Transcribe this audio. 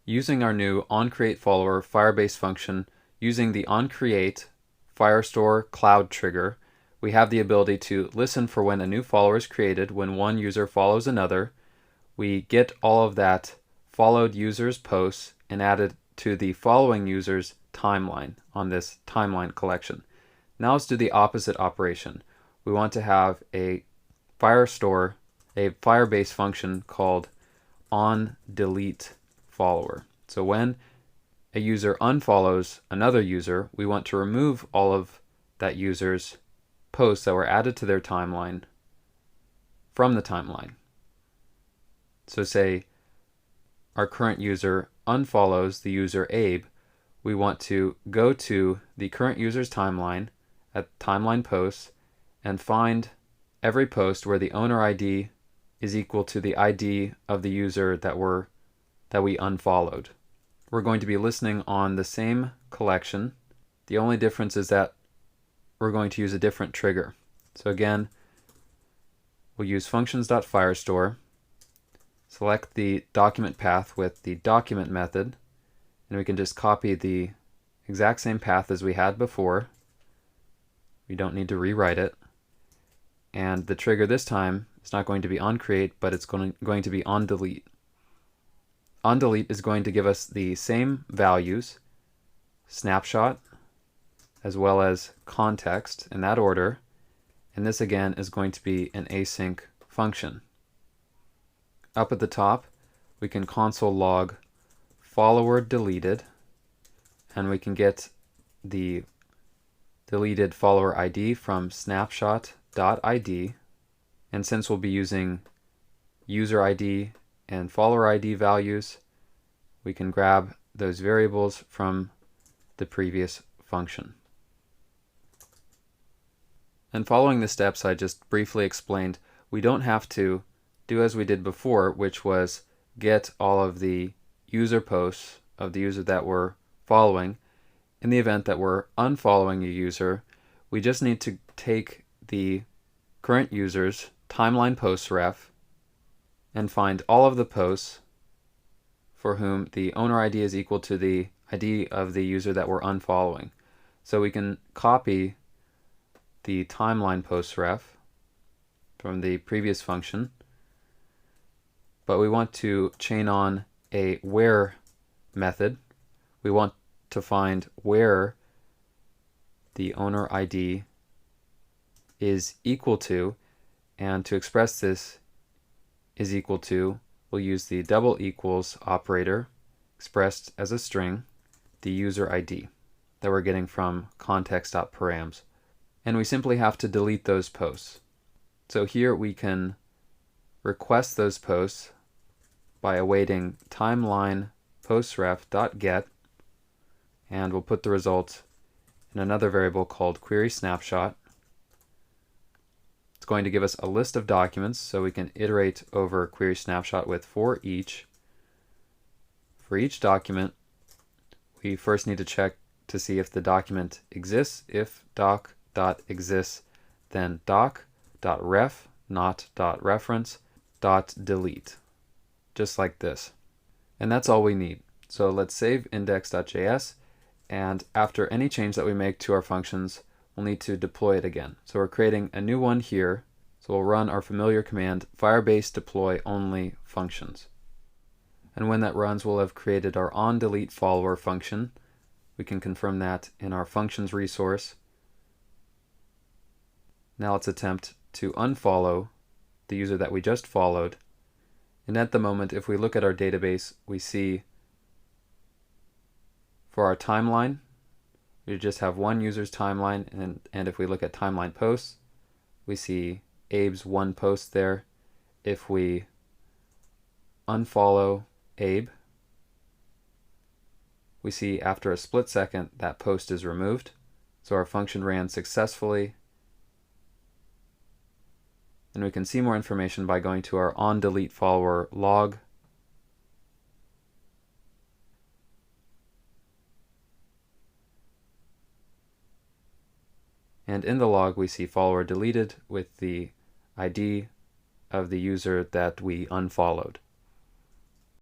Using our new onCreateFollower Firebase function, using the onCreate Firestore cloud trigger, we have the ability to listen for when a new follower is created when one user follows another. We get all of that followed users posts and add it to the following user's timeline on this timeline collection. Now let's do the opposite operation. We want to have a Firestore, a Firebase function called onDeleteFollower. So when a user unfollows another user, we want to remove all of that user's posts that were added to their timeline from the timeline. So say our current user unfollows the user Abe, we want to go to the current user's timeline at timeline posts and find every post where the owner ID is equal to the ID of the user that we unfollowed. We're going to be listening on the same collection. The only difference is that we're going to use a different trigger. So again, we'll use functions.firestore, select the document path with the document method, and we can just copy the exact same path as we had before. We don't need to rewrite it. And the trigger this time is not going to be onCreate, but it's going to be onDelete. OnDelete is going to give us the same values, snapshot, as well as context in that order. And this again is going to be an async function. Up at the top, we can console log follower deleted, and we can get the deleted follower ID from snapshot.id. And since we'll be using user ID and follower ID values, we can grab those variables from the previous function. And following the steps I just briefly explained, we don't have to do as we did before, which was get all of the user posts of the user that we're following. In the event that we're unfollowing a user, we just need to take the current user's timeline posts ref and find all of the posts for whom the owner ID is equal to the ID of the user that we're unfollowing. So we can copy the timeline posts ref from the previous function, but we want to chain on a where method. We want to find where the owner ID is equal to, and to express this is equal to, we'll use the double equals operator expressed as a string, the user ID that we're getting from context.params. And we simply have to delete those posts. So here we can request those posts by awaiting timeline postRef.get, and we'll put the result in another variable called query snapshot. It's going to give us a list of documents, so we can iterate over query snapshot with for each. For each document, we first need to check to see if the document exists. If doc.exists, then doc.ref, not .reference, .delete, just like this. And that's all we need. So let's save index.js, and after any change that we make to our functions, we'll need to deploy it again. So we're creating a new one here. So we'll run our familiar command, Firebase deploy only functions. And when that runs, we'll have created our onDeleteFollower function. We can confirm that in our functions resource. Now let's attempt to unfollow the user that we just followed. And at the moment, if we look at our database, we see for our timeline, we just have one user's timeline, and if we look at timeline posts, we see Abe's one post there. If we unfollow Abe, we see after a split second that post is removed. So our function ran successfully. And we can see more information by going to our onDeleteFollower log. And in the log, we see follower deleted with the ID of the user that we unfollowed.